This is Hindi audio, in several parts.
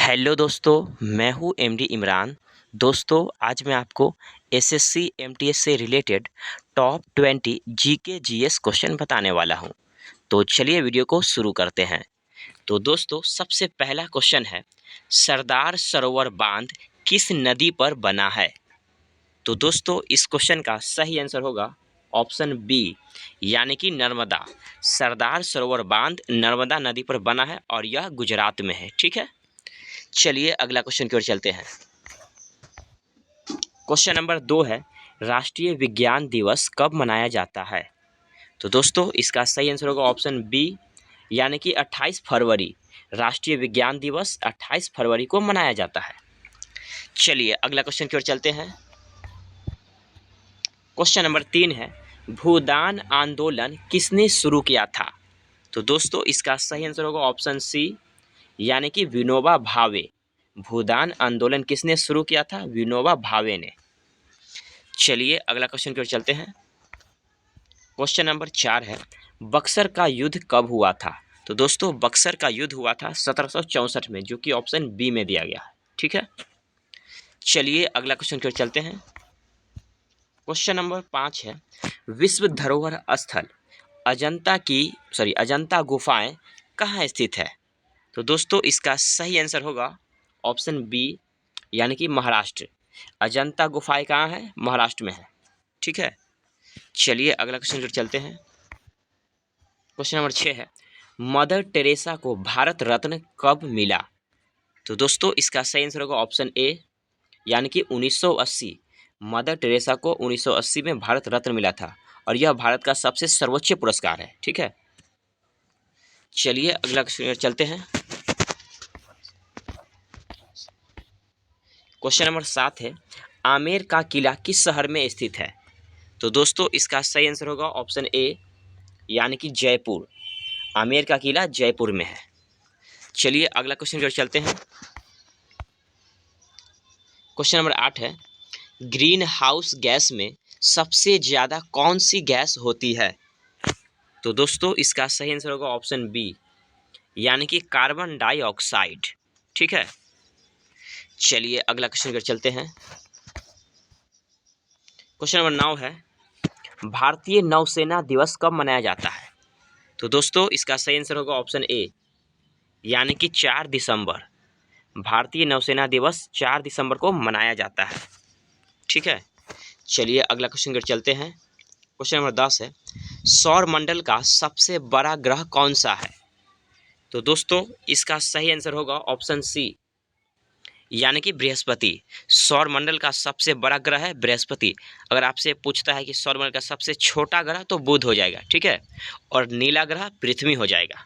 हेलो दोस्तों, मैं हूँ एमडी इमरान। दोस्तों, आज मैं आपको एसएससी एमटीएस से related top 20 GK GS question बताने वाला हूँ। तो चलिए वीडियो को शुरू करते हैं। तो दोस्तों, सबसे पहला क्वेश्चन है, सरदार सरोवर बांध किस नदी पर बना है? तो दोस्तों, इस क्वेश्चन का सही आंसर होगा ऑप्शन बी, यानी कि नर्मदा। सरदार सरोवर बांध नर्मदा नदी पर बना है और यह गुजरात में है। ठीक है, चलिए अगला क्वेश्चन की ओर चलते हैं। क्वेश्चन नंबर 2 है, राष्ट्रीय विज्ञान दिवस कब मनाया जाता है? तो दोस्तों, इसका सही आंसर होगा ऑप्शन बी, यानी कि 28 फरवरी। राष्ट्रीय विज्ञान दिवस 28 फरवरी को मनाया जाता है। चलिए अगला क्वेश्चन की ओर चलते हैं। क्वेश्चन नंबर 3 है, भूदान आंदोलन किसने शुरू किया था? तो दोस्तों, इसका सही आंसर होगा ऑप्शन सी, यानी कि विनोबा भावे। भूदान आंदोलन किसने शुरू किया था? विनोबा भावे ने। चलिए अगला क्वेश्चन की ओर चलते हैं। क्वेश्चन नंबर 4 है, बक्सर का युद्ध कब हुआ था? तो दोस्तों, बक्सर का युद्ध हुआ था 1764 में, जो कि ऑप्शन बी में दिया गया है। ठीक है, चलिए अगला क्वेश्चन की ओर चलते हैं। क्वेश्चन नंबर 5 है, विश्व धरोहर स्थल अजंता गुफाएं कहाँ स्थित है? तो दोस्तों, इसका सही आंसर होगा ऑप्शन बी, यानी कि महाराष्ट्र। अजंता गुफाएं कहाँ है? महाराष्ट्र में है। ठीक है, चलिए अगला क्वेश्चन की चलते हैं। क्वेश्चन नंबर 6 है, मदर टेरेसा को भारत रत्न कब मिला? तो दोस्तों, इसका सही आंसर होगा ऑप्शन ए, यानी कि 1980। मदर टेरेसा को 1980 में भारत रत्न मिला था और यह भारत का सबसे सर्वोच्च पुरस्कार है। ठीक है, चलिए अगला क्वेश्चन चलते हैं। क्वेश्चन नंबर 7 है, आमेर का किला किस शहर में स्थित है? तो दोस्तों, इसका सही आंसर होगा ऑप्शन ए, यानी कि जयपुर। आमेर का किला जयपुर में है। चलिए अगला क्वेश्चन की ओर चलते हैं। क्वेश्चन नंबर 8 है, ग्रीन हाउस गैस में सबसे ज़्यादा कौन सी गैस होती है? तो दोस्तों, इसका सही आंसर होगा ऑप्शन बी, यानी कि कार्बन डाइऑक्साइड। ठीक है, चलिए अगला क्वेश्चन की ओर चलते हैं। क्वेश्चन नंबर 9 है, भारतीय नौसेना दिवस कब मनाया जाता है? तो दोस्तों, इसका सही आंसर होगा ऑप्शन ए, यानी कि 4 दिसंबर। भारतीय नौसेना दिवस 4 दिसंबर को मनाया जाता है। ठीक है, चलिए अगला क्वेश्चन की ओर चलते हैं। क्वेश्चन नंबर 10 है, सौर मंडल का सबसे बड़ा ग्रह कौन सा है? तो दोस्तों, इसका सही आंसर होगा ऑप्शन सी, यानी कि बृहस्पति। सौर मंडल का सबसे बड़ा ग्रह है बृहस्पति। अगर आपसे पूछता है कि सौर मंडल का सबसे छोटा ग्रह, तो बुध हो जाएगा। ठीक है, और नीला ग्रह पृथ्वी हो जाएगा।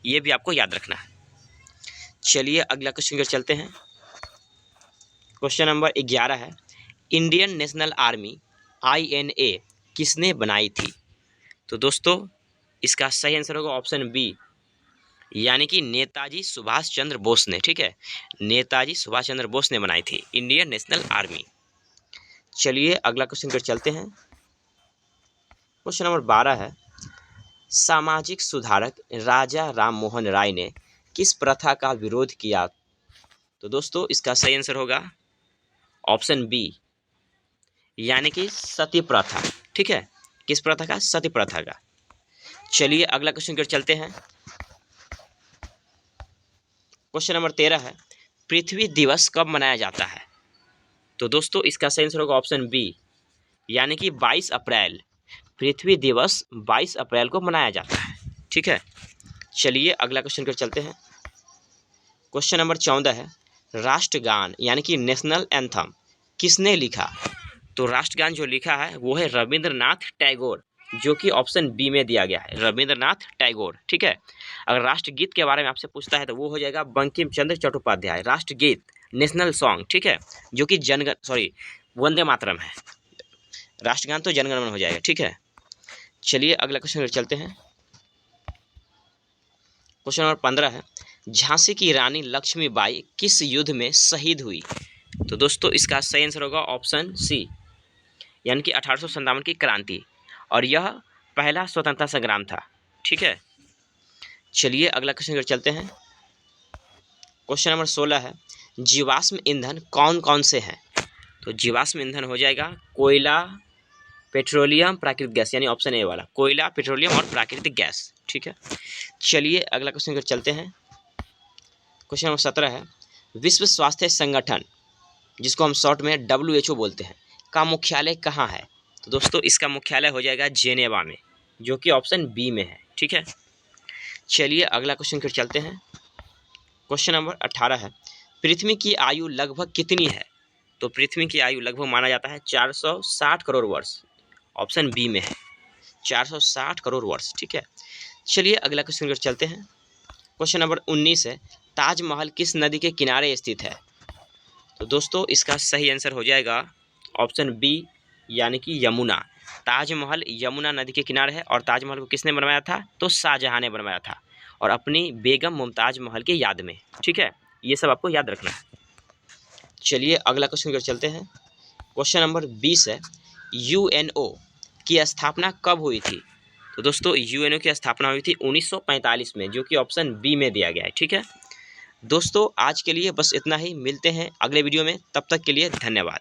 ये भी आपको याद रखना है। चलिए अगला क्वेश्चन की ओर चलते हैं। क्वेश्चन नंबर 11 है, इंडियन नेशनल आर्मी INA किसने बनाई थी? तो दोस्तों, इसका सही आंसर होगा ऑप्शन बी, यानी कि नेताजी सुभाष चंद्र बोस ने। ठीक है, नेताजी सुभाष चंद्र बोस ने बनाई थी इंडियन नेशनल आर्मी। चलिए अगला क्वेश्चन की ओर चलते हैं। क्वेश्चन नंबर 12 है, सामाजिक सुधारक राजा राम मोहन राय ने किस प्रथा का विरोध किया? तो दोस्तों, इसका सही आंसर होगा ऑप्शन बी, यानी कि सती प्रथा। ठीक है, किस प्रथा का? सती प्रथा का। चलिए अगला क्वेश्चन की ओर चलते हैं। क्वेश्चन नंबर 13 है, पृथ्वी दिवस कब मनाया जाता है? तो दोस्तों, इसका सही आंसर होगा ऑप्शन बी, यानी कि 22 अप्रैल। पृथ्वी दिवस 22 अप्रैल को मनाया जाता है। ठीक है, चलिए अगला क्वेश्चन की ओर चलते हैं। क्वेश्चन नंबर 14 है, राष्ट्रगान यानी कि नेशनल एंथम किसने लिखा? तो राष्ट्रगान जो लिखा है वो है रविंद्रनाथ टैगोर, जो कि ऑप्शन बी में दिया गया है, रविंद्रनाथ टैगोर। ठीक है, अगर राष्ट्रगीत के बारे में आपसे पूछता है तो वो हो जाएगा बंकिम चंद्र चट्टोपाध्याय, राष्ट्रगीत, नेशनल सॉन्ग। ठीक है, जो कि वंदे मातरम है। राष्ट्रगान तो जनगण मन हो जाएगा। ठीक है, चलिए अगला क्वेश्चन चलते हैं। क्वेश्चन नंबर 15 है, झांसी की रानी लक्ष्मीबाई किस युद्ध में शहीद हुई? तो दोस्तों, इसका सही आंसर होगा ऑप्शन सी, यानी कि 1857 की क्रांति, और यह पहला स्वतंत्रता संग्राम था। ठीक है, चलिए अगला क्वेश्चन चलते हैं। क्वेश्चन नंबर 16 है, जीवाश्म ईंधन कौन कौन से हैं? तो जीवाश्म ईंधन हो जाएगा कोयला, पेट्रोलियम, प्राकृतिक गैस, यानी ऑप्शन ए वाला, कोयला, पेट्रोलियम और प्राकृतिक गैस। ठीक है, चलिए अगला क्वेश्चन पर चलते हैं। क्वेश्चन नंबर 17 है, विश्व स्वास्थ्य संगठन, जिसको हम शॉर्ट में WHO बोलते हैं, का मुख्यालय कहाँ है? तो दोस्तों इसका मुख्यालय हो जाएगा जेनेवा में, जो कि ऑप्शन बी में है। ठीक है, चलिए अगला क्वेश्चन पर चलते हैं। क्वेश्चन नंबर 18 है, पृथ्वी की आयु लगभग कितनी है? तो पृथ्वी की आयु लगभग माना जाता है 460 करोड़ वर्ष, ऑप्शन बी में है 460 करोड़ वर्ष। ठीक है, चलिए अगला क्वेश्चन पर चलते हैं। क्वेश्चन नंबर 19 है, ताजमहल किस नदी के किनारे स्थित है? तो दोस्तों इसका सही आंसर हो जाएगा ऑप्शन बी, यानी कि यमुना। ताजमहल यमुना नदी के किनारे है और ताजमहल को किसने बनवाया था? तो शाहजहां ने बनवाया था, और अपनी बेगम मुमताज महल की याद में। ठीक है, ये सब आपको याद रखना है। चलिए अगला क्वेश्चन पर चलते हैं। क्वेश्चन नंबर 20 है, UNO की स्थापना कब हुई थी? तो दोस्तों UNO की स्थापना हुई थी 1945 में, जो कि ऑप्शन बी में दिया गया है। ठीक है दोस्तों, आज के लिए बस इतना ही, मिलते हैं अगले वीडियो में, तब तक के लिए धन्यवाद।